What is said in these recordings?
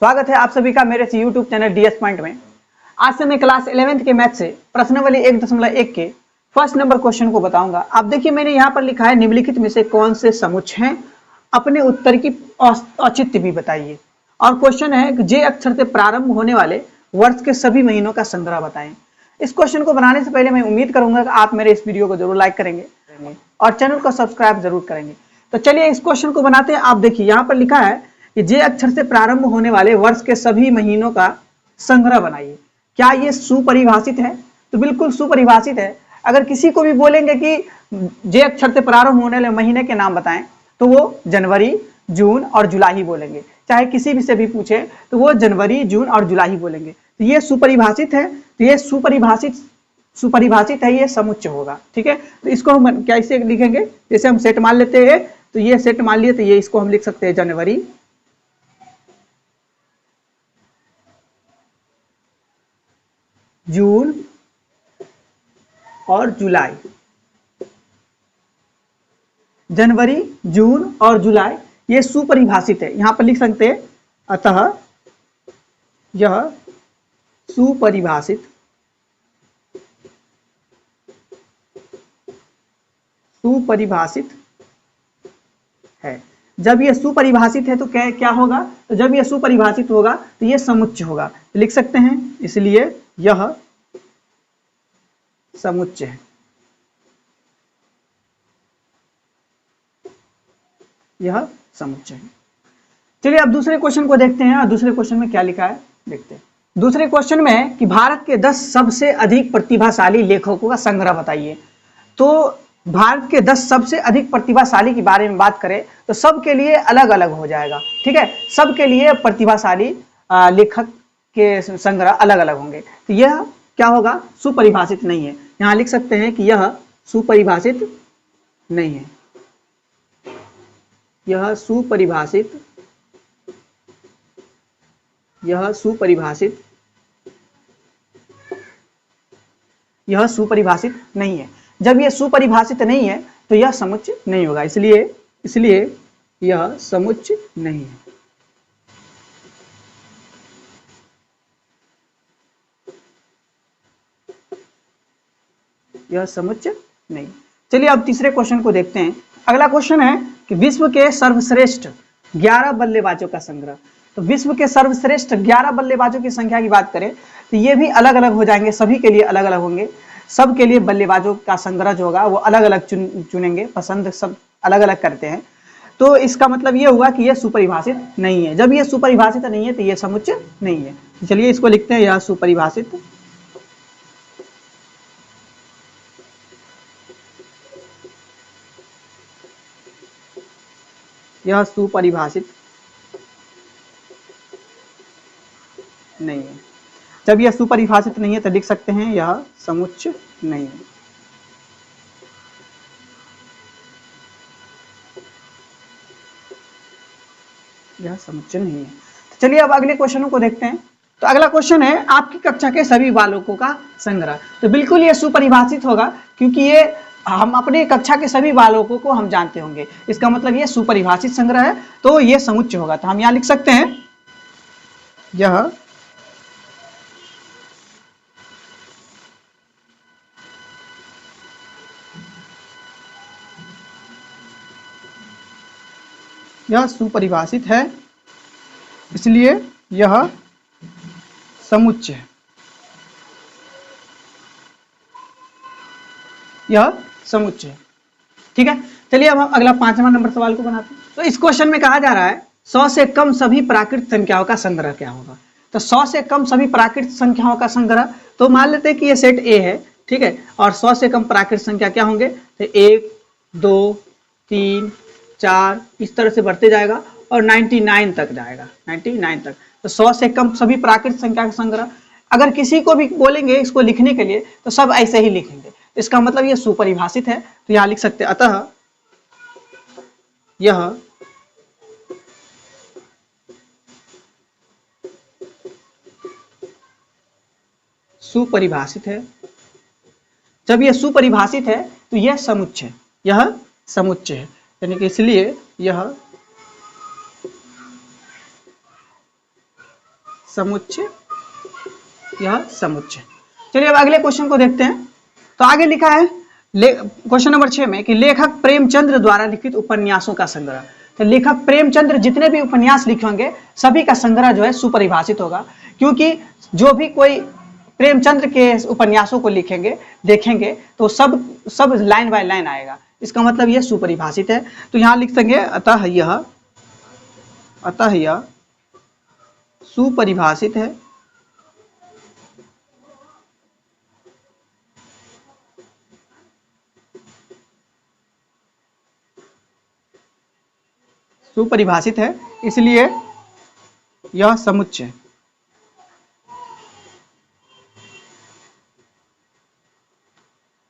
स्वागत है आप सभी का मेरे यूट्यूब चैनल डीएस पॉइंट में। आज से मैं क्लास 11th के मैथ से प्रश्नावली 1.1 के फर्स्ट नंबर क्वेश्चन को बताऊंगा। आप देखिए मैंने यहाँ पर लिखा है निम्नलिखित में से कौन से समुच्चय हैं, अपने उत्तर की औचित्य भी बताइए। और क्वेश्चन है कि जे अक्षर से प्रारंभ होने वाले वर्ष के सभी महीनों का संग्रह बताएं। इस क्वेश्चन को बनाने से पहले मैं उम्मीद करूंगा कि आप मेरे इस वीडियो को जरूर लाइक करेंगे और चैनल को सब्सक्राइब जरूर करेंगे। तो चलिए इस क्वेश्चन को बनाते हैं। आप देखिए यहाँ पर लिखा है कि जे अक्षर से प्रारंभ होने वाले वर्ष के सभी महीनों का संग्रह बनाइए। क्या ये सुपरिभाषित है? तो बिल्कुल सुपरिभाषित है। अगर किसी को भी बोलेंगे कि जे अक्षर से प्रारंभ होने वाले महीने के नाम बताएं तो वो जनवरी, जून और जुलाई ही बोलेंगे। चाहे किसी भी से भी पूछे तो वो जनवरी, जून और जुलाई ही बोलेंगे। तो ये सुपरिभाषित है। तो ये सुपरिभाषित है, ये समुच्चय होगा। ठीक है, तो इसको हम कैसे लिखेंगे? जैसे हम सेट मान लेते हैं, तो ये सेट मान लिए, तो ये इसको हम लिख सकते हैं जनवरी, जून और जुलाई। जनवरी, जून और जुलाई ये सुपरिभाषित है, यहां पर लिख सकते हैं। अतः यह सुपरिभाषित है। जब यह सुपरिभाषित है तो क्या होगा? तो जब यह सुपरिभाषित होगा तो यह समुच्चय होगा। तो लिख सकते हैं, इसलिए यह समुच्चय है। यह समुच्चय है। चलिए अब दूसरे क्वेश्चन को देखते हैं। और दूसरे क्वेश्चन में क्या लिखा है देखते हैं। दूसरे क्वेश्चन में है कि भारत के 10 सबसे अधिक प्रतिभाशाली लेखकों का संग्रह बताइए। तो भारत के 10 सबसे अधिक प्रतिभाशाली के बारे में बात करें तो सबके लिए अलग अलग हो जाएगा। ठीक है, सबके लिए प्रतिभाशाली लेखक के संग्रह अलग अलग होंगे। तो यह क्या होगा? सुपरिभाषित नहीं है। यहां लिख सकते हैं कि यह सुपरिभाषित नहीं है। यह सुपरिभाषित नहीं है। जब यह सुपरिभाषित नहीं है तो यह समुच्चय नहीं होगा। इसलिए यह समुच्चय नहीं है। यह समुच्चय नहीं। चलिए अब तीसरे क्वेश्चन को देखते हैं। अगला क्वेश्चन है कि विश्व के सर्वश्रेष्ठ 11 बल्लेबाजों का संग्रह। तो विश्व के सर्वश्रेष्ठ 11 बल्लेबाजों की संख्या की बात करें तो ये भी अलग अलग हो जाएंगे, सभी के लिए अलग अलग होंगे। सबके लिए बल्लेबाजों का संग्रह जो होगा वो अलग अलग चुनेंगे, पसंद सब अलग अलग करते हैं। तो इसका मतलब ये हुआ कि यह सुपरिभाषित नहीं है। जब यह सुपरिभाषित नहीं है तो यह समुच्चय नहीं है। चलिए इसको लिखते हैं, यह सुपरिभाषित नहीं है। जब यह सुपरिभाषित नहीं है तो लिख सकते हैं यह समुच्चय नहीं है। यह समुच्चय नहीं है। तो चलिए अब अगले क्वेश्चनों को देखते हैं। तो अगला क्वेश्चन है आपकी कक्षा के सभी बालकों का संग्रह। तो बिल्कुल यह सुपरिभाषित होगा क्योंकि ये हम अपने कक्षा के सभी बालकों को हम जानते होंगे। इसका मतलब यह सुपरिभाषित संग्रह है, तो यह समुच्चय होगा। तो हम यहां लिख सकते हैं यह सुपरिभाषित है, इसलिए यह समुच्चय है। यह समुच्चय। ठीक है, चलिए अब हम अगला 5वां नंबर सवाल को बनाते हैं। तो इस क्वेश्चन में कहा जा रहा है 100 से कम सभी प्राकृत संख्याओं का संग्रह क्या होगा। तो 100 से कम सभी प्राकृत संख्याओं का संग्रह, तो मान लेते हैं कि ये सेट ए है। ठीक है, और 100 से कम प्राकृत संख्या क्या होंगे? तो 1, 2, 3, 4 इस तरह से बढ़ते जाएगा और 99 तक जाएगा। 99 तक। तो 100 से कम सभी प्राकृत संख्या का संग्रह। अगर किसी को भी बोलेंगे इसको लिखने के लिए तो सब ऐसे ही लिखेंगे। इसका मतलब यह सुपरिभाषित है। तो यहां लिख सकते हैं अतः यह सुपरिभाषित है। जब यह सुपरिभाषित है तो यह समुच्चय है। यानी कि इसलिए यह समुच्चय, यह समुच्चय। चलिए अब अगले क्वेश्चन को देखते हैं। तो आगे लिखा है क्वेश्चन नंबर 6 में कि लेखक प्रेमचंद्र द्वारा लिखित उपन्यासों का संग्रह। तो लेखक प्रेमचंद्र जितने भी उपन्यास लिखे होंगे सभी का संग्रह जो है सुपरिभाषित होगा, क्योंकि जो भी कोई प्रेमचंद्र के उपन्यासों को लिखेंगे देखेंगे तो सब लाइन बाय लाइन आएगा, इसका मतलब यह सुपरिभाषित है। तो यहां लिख देंगे अतः यह सुपरिभाषित है। सुपरिभाषित है इसलिए यह समुच्चय।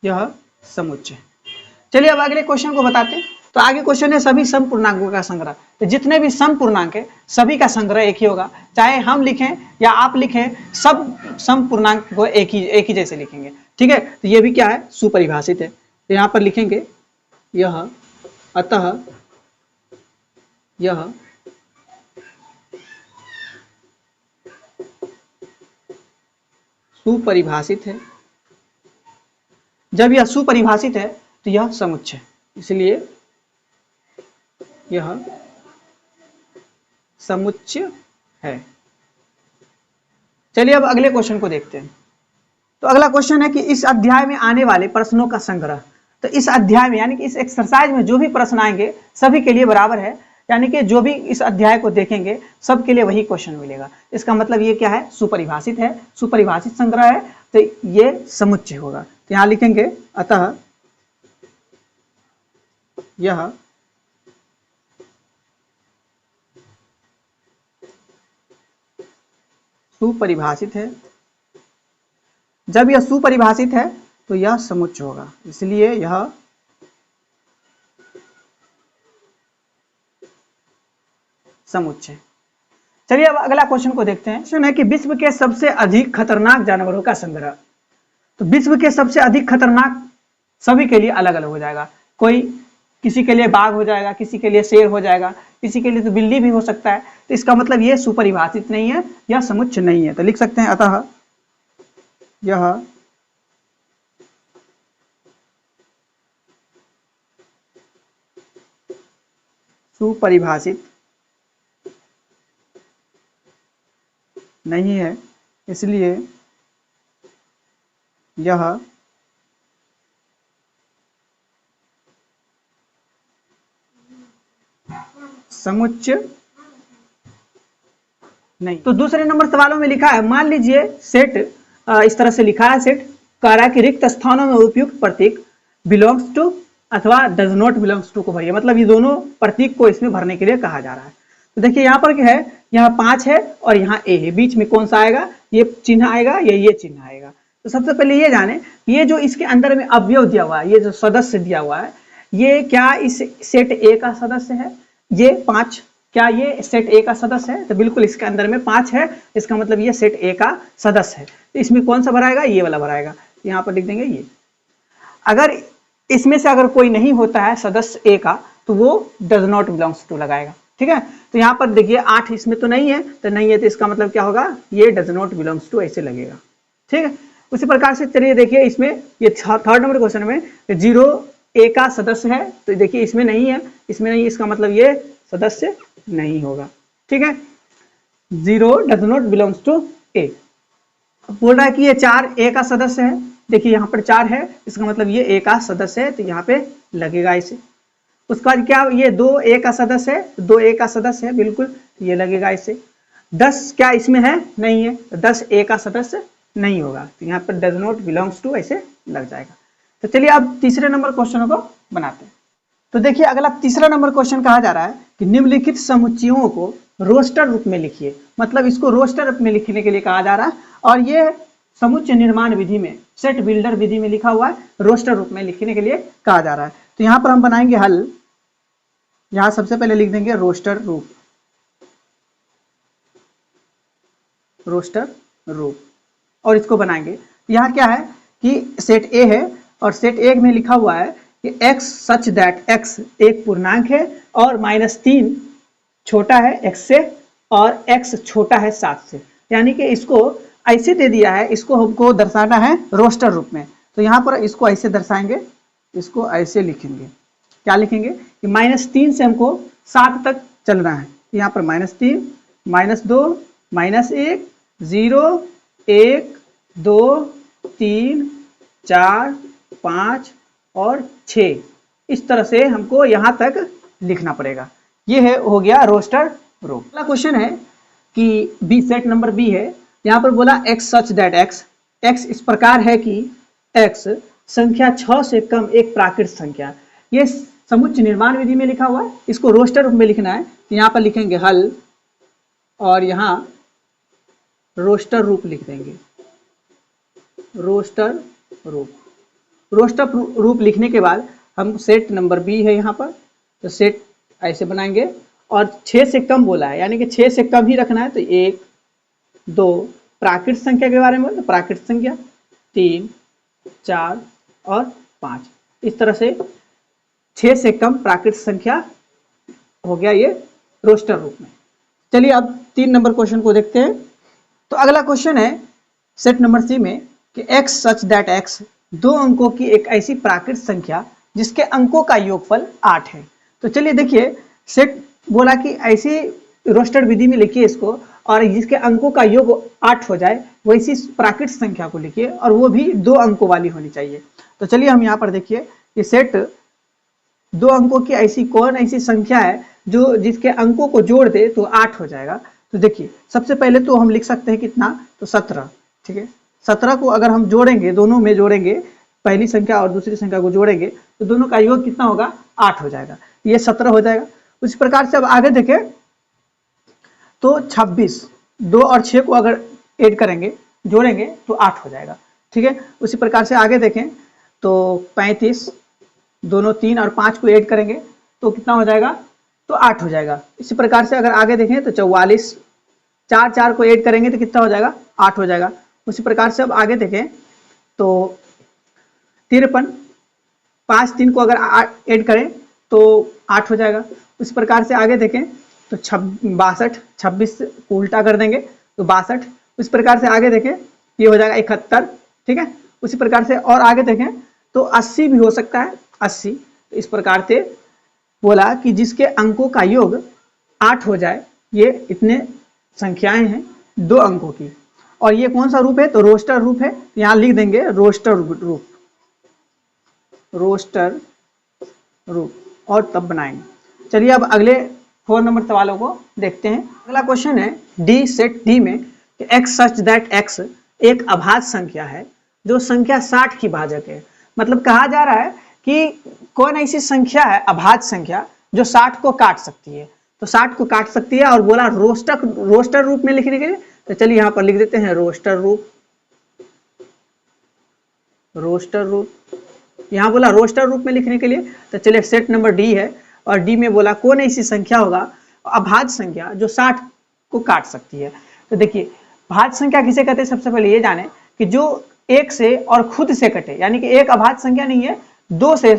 यह समुच्चय। चलिए अब अगले क्वेश्चन को बताते हैं। तो आगे क्वेश्चन है सभी सम पूर्णांकों का संग्रह। तो जितने भी सम पूर्णांक है सभी का संग्रह एक ही होगा, चाहे हम लिखें या आप लिखें, सब सम पूर्णांक को एक ही जैसे लिखेंगे। ठीक है, तो ये भी क्या है, सुपरिभाषित है। तो यहां पर लिखेंगे यह अतः यह सुपरिभाषित है। जब यह सुपरिभाषित है तो यह समुच्चय, इसलिए यह समुच्चय है। चलिए अब अगले क्वेश्चन को देखते हैं। तो अगला क्वेश्चन है कि इस अध्याय में आने वाले प्रश्नों का संग्रह। तो इस अध्याय में यानी कि इस एक्सरसाइज में जो भी प्रश्न आएंगे सभी के लिए बराबर है, यानी कि जो भी इस अध्याय को देखेंगे सबके लिए वही क्वेश्चन मिलेगा। इसका मतलब ये क्या है, सुपरिभाषित है, सुपरिभाषित संग्रह है, तो ये समुच्चय होगा। तो यहां लिखेंगे अतः यह सुपरिभाषित है। जब यह सुपरिभाषित है तो यह समुच्चय होगा, इसलिए यह समुच्चय। चलिए अब अगला क्वेश्चन को देखते हैं। क्वेश्चन है कि विश्व के सबसे अधिक खतरनाक जानवरों का संग्रह। तो विश्व के सबसे अधिक खतरनाक सभी के लिए अलग अलग हो जाएगा, कोई किसी के लिए बाघ हो जाएगा, किसी के लिए शेर हो जाएगा, किसी के लिए तो बिल्ली भी हो सकता है। तो इसका मतलब ये सुपरिभाषित नहीं है, यह समुच्चय नहीं है। तो लिख सकते हैं अतः यह सुपरिभाषित नहीं है, इसलिए यह समुच्चय नहीं। तो दूसरे नंबर सवालों में लिखा है, मान लीजिए सेट इस तरह से लिखा है, सेट कह रहा है कि रिक्त स्थानों में उपयुक्त प्रतीक बिलोंग्स टू अथवा डज नॉट बिलोंग्स टू को भरिए। मतलब ये दोनों प्रतीक को इसमें भरने के लिए कहा जा रहा है। तो देखिए यहाँ पर क्या है, यहाँ 5 है और यहाँ ए है, बीच में कौन सा आएगा, ये चिन्ह आएगा या ये चिन्ह आएगा। तो सबसे पहले ये जाने, ये जो इसके अंदर में अवयव दिया हुआ है, ये जो सदस्य दिया हुआ है, ये क्या इस सेट ए का सदस्य है? ये 5 क्या ये सेट ए का सदस्य है? तो बिल्कुल इसके अंदर में 5 है, इसका मतलब ये सेट ए का सदस्य है। तो इसमें कौन सा भराएगा, ये वाला भराएगा। यहाँ पर लिख देंगे ये। अगर इसमें से अगर कोई नहीं होता है सदस्य ए का तो वो डज नॉट बिलोंग्स टू लगाएगा। ठीक है, तो यहाँ पर देखिए 8 इसमें तो नहीं है, तो नहीं है तो इसका मतलब क्या होगा, ये डज नॉट बिलोंग्स टू ऐसे लगेगा। ठीक है, उसी प्रकार से चलिए देखिए इसमें ये थर्ड नंबर क्वेश्चन में 0 ए का सदस्य है, तो देखिए इसमें नहीं है, इसमें नहीं, इसका मतलब ये सदस्य नहीं होगा। ठीक है, 0 डज नॉट बिलोंग्स टू ए। बोल रहा है कि ये 4 ए का सदस्य है, देखिए यहाँ पर 4 है, इसका मतलब ये ए का सदस्य है, तो यहाँ पे लगेगा इसे। उसके बाद क्या, ये 2 ए का सदस्य है, 2 ए का सदस्य है, बिल्कुल ये लगेगा इसे। 10 क्या इसमें है, नहीं है, तो 10 ए का सदस्य नहीं होगा, तो यहाँ पर डज नॉट बिलोंग्स टू ऐसे लग जाएगा। तो चलिए अब तीसरे नंबर क्वेश्चन को बनाते हैं। तो देखिए अगला तीसरा नंबर क्वेश्चन कहा जा रहा है कि निम्नलिखित समुच्चयों को रोस्टर रूप में लिखिए। मतलब इसको रोस्टर रूप में लिखने के लिए कहा जा रहा है, और ये समुच्चय निर्माण विधि में, सेट बिल्डर विधि में लिखा हुआ है, रोस्टर रूप में लिखने के लिए कहा जा रहा है। तो यहाँ पर हम बनाएंगे हल। यहाँ सबसे पहले लिख देंगे रोस्टर रूप, रोस्टर रूप, और इसको बनाएंगे। यहाँ क्या है कि सेट ए है और सेट ए में लिखा हुआ है कि x सच दैट x एक पूर्णांक है और -3 छोटा है x से और x छोटा है 7 से। यानी कि इसको ऐसे दे दिया है, इसको हमको दर्शाना है रोस्टर रूप में। तो यहाँ पर इसको ऐसे दर्शाएंगे, इसको ऐसे लिखेंगे, क्या लिखेंगे कि -3 से हमको 7 तक चलना है। यहाँ पर -3, -2, -1, 0, 1, 2, 3, 4, 5 और 6, इस तरह से हमको यहाँ तक लिखना पड़ेगा। ये है हो गया रोस्टर रो। अगला क्वेश्चन है कि बी, सेट नंबर बी है। यहाँ पर बोला x सच दैट x इस प्रकार है कि x संख्या 6 से कम एक प्राकृत संख्या। ये समुच्चय निर्माण विधि में लिखा हुआ है, इसको रोस्टर रूप में लिखना है। तो यहाँ पर लिखेंगे हल और यहाँ रोस्टर रूप लिख देंगे, रोस्टर रूप लिखने के बाद हम सेट नंबर बी है यहाँ पर, तो सेट ऐसे बनाएंगे और 6 से कम बोला है, यानी कि 6 से कम ही रखना है। तो 1, 2 प्राकृत संख्या के बारे में बोले तो प्राकृत संख्या, 3, 4 और 5, इस तरह से 6 से कम प्राकृत संख्या हो गया ये रोस्टर रूप में। चलिए अब 3 नंबर क्वेश्चन को देखते हैं। तो अगला क्वेश्चन है सेट नंबर सी में कि x सच दैट x 2 अंकों की एक ऐसी प्राकृत संख्या जिसके अंकों का योगफल 8 है। तो चलिए देखिए, सेट बोला कि ऐसी रोस्टर विधि में लिखिए इसको, और जिसके अंकों का योग 8 हो जाए वैसी प्राकृत संख्या को लिखिए, और वो भी 2 अंकों वाली होनी चाहिए। तो चलिए हम यहाँ पर देखिए, ये सेट 2 अंकों की ऐसी कौन ऐसी संख्या है जो जिसके अंकों को जोड़ दे तो 8 हो जाएगा। तो देखिए सबसे पहले तो हम लिख सकते हैं कितना, तो 17, ठीक है। 17 को अगर हम जोड़ेंगे, दोनों में जोड़ेंगे, पहली संख्या और दूसरी संख्या को जोड़ेंगे तो दोनों का योग कितना होगा, 8 हो जाएगा, ये 17 हो जाएगा। उसी प्रकार से अब आगे देखें तो 26, 2 और 6 को अगर ऐड करेंगे, जोड़ेंगे तो 8 हो जाएगा, ठीक है। उसी प्रकार से आगे देखें तो 35, दोनों 3 और 5 को ऐड करेंगे तो कितना हो जाएगा, तो 8 हो जाएगा। इसी प्रकार से अगर आगे देखें तो 44, 4 4 को ऐड करेंगे तो कितना हो जाएगा, 8 हो जाएगा। उसी प्रकार से अब आगे देखें तो 53, 5 3 को अगर ऐड करें तो 8 हो जाएगा। उस प्रकार से आगे देखें तो 62, 26 को उल्टा कर देंगे तो 62। उस प्रकार से आगे देखें ये हो जाएगा 71, ठीक है। उसी प्रकार से और आगे देखें तो 80 भी हो सकता है, 80। तो इस प्रकार से बोला कि जिसके अंकों का योग 8 हो जाए, ये इतने संख्याएं हैं 2 अंकों की, और ये कौन सा रूप है, तो रोस्टर रूप है। यहाँ लिख देंगे रोस्टर रूप, रोस्टर रूप, और तब बनाएंगे। चलिए अब अगले 4 नंबर सवालों को देखते हैं। अगला क्वेश्चन है डी, सेट डी में कि x सच दैट x एक अभाज्य संख्या है जो संख्या 60 की भाजक है। मतलब कहा जा रहा है कि कौन ऐसी संख्या है अभाज्य संख्या जो 60 को काट सकती है। तो 60 को काट सकती है और बोला रोस्टर रूप में लिखने के लिए, तो चलिए यहाँ पर लिख देते हैं रोस्टर रूप, रोस्टर रूप। यहाँ बोला रोस्टर रूप में लिखने के लिए, तो चलिए सेट नंबर डी है, और डी में बोला कौन ऐसी संख्या होगा अभाज्य संख्या जो 60 को काट सकती है। तो देखिए भाज्य संख्या किसे कहते हैं, सबसे पहले ये जाने कि जो 1 से और खुद से कटे, यानी कि एक अभाज्य संख्या नहीं है, 2 से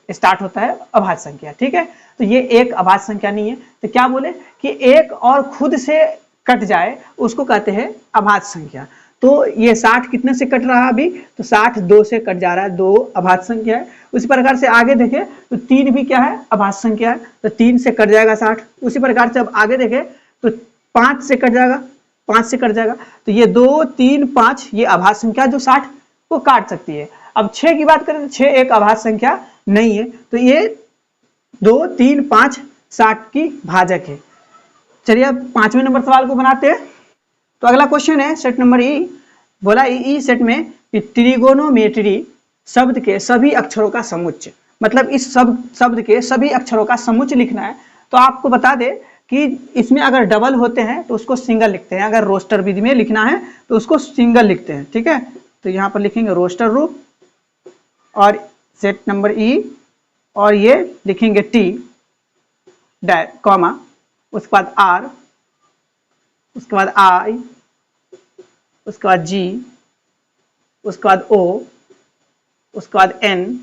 स्टार्ट होता है अभाज्य संख्या, ठीक है। तो ये एक अभाज्य संख्या नहीं है, तो क्या बोले कि 1 और खुद से कट जाए उसको कहते हैं अभाज्य संख्या। तो ये 60 कितने से कट रहा है अभी, तो 60 2 से कट जा रहा है, 2 अभाज्य संख्या है। उसी प्रकार से आगे देखें तो 3 भी क्या है, अभाज्य संख्या है, तो 3 से कट जाएगा 60। उसी प्रकार से अब आगे देखें तो 5 से कट जाएगा, 5 से कट जाएगा। तो ये 2 3 5 ये अभाज्य संख्या जो 60 को काट सकती है। अब 6 की बात करें तो 6 एक अभाज्य संख्या नहीं है, तो ये 2 3 5 60 की भाजक है। चलिए अब 5वें नंबर सवाल को बनाते हैं। तो अगला क्वेश्चन है सेट नंबर ई, बोला ई सेट में ट्रिगोनोमेट्री शब्द के सभी अक्षरों का समुच्चय, मतलब इस शब्द के सभी अक्षरों का समुच्चय लिखना है। तो आपको बता दे कि इसमें अगर डबल होते हैं तो उसको सिंगल लिखते हैं, अगर रोस्टर विधि में लिखना है तो उसको सिंगल लिखते हैं, ठीक है। तो यहाँ पर लिखेंगे रोस्टर रूप और सेट नंबर ई, और ये लिखेंगे टी कॉमा, उसके बाद आर, उसके बाद आई, उसके बाद जी, उसके बाद ओ, उसके बाद एन,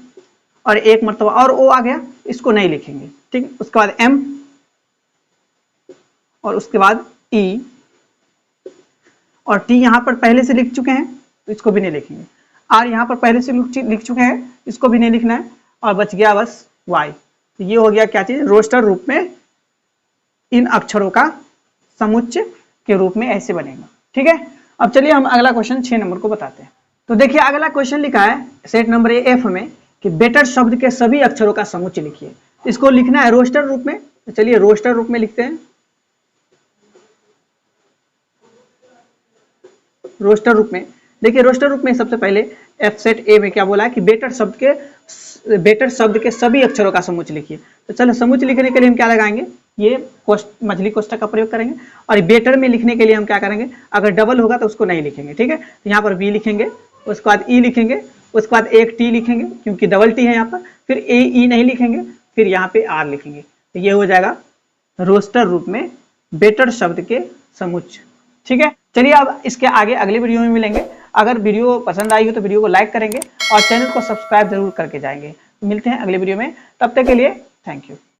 और एक मरतबा और ओ आ गया, इसको नहीं लिखेंगे, ठीक है। उसके बाद एम, और उसके बाद ई, और टी यहाँ पर पहले से लिख चुके हैं तो इसको भी नहीं लिखेंगे, आर यहाँ पर पहले से लिख चुके हैं, इसको भी नहीं लिखना है, और बच गया बस वाई। तो ये हो गया क्या चीज, रोस्टर रूप में इन अक्षरों का समुच्चय के रूप में ऐसे बनेगा। ठीक है, अब चलिए हम अगला क्वेश्चन 6 नंबर को बताते हैं। तो देखिए अगला क्वेश्चन लिखा है सेट नंबर एफ में कि बेटर शब्द के सभी अक्षरों का समुच्चय लिखिए। इसको लिखना है रोस्टर रूप में, तो चलिए रोस्टर रूप में लिखते हैं। रोस्टर रूप में देखिए, रोस्टर रूप में सबसे पहले एफ सेट ए में क्या बोला है कि बेटर शब्द के सभी अक्षरों का समुच्चय लिखिए। तो चलो समुच्चय लिखने के लिए हम क्या लगाएंगे, ये मछली कोष्ठक का प्रयोग करेंगे, और बेटर में लिखने के लिए हम क्या करेंगे, अगर डबल होगा तो उसको नहीं लिखेंगे। ठीक है, तो यहाँ पर बी लिखेंगे, उसके बाद ई लिखेंगे, उसके बाद एक टी लिखेंगे क्योंकि डबल टी है यहाँ पर, फिर ए ई नहीं लिखेंगे, फिर यहाँ पे आर लिखेंगे। तो ये हो जाएगा रोस्टर रूप में बेटर शब्द के समुच्चय। ठीक है, चलिए अब इसके आगे अगले वीडियो में मिलेंगे। अगर वीडियो पसंद आई हो तो वीडियो को लाइक करेंगे और चैनल को सब्सक्राइब जरूर करके जाएंगे। मिलते हैं अगले वीडियो में, तब तक के लिए थैंक यू।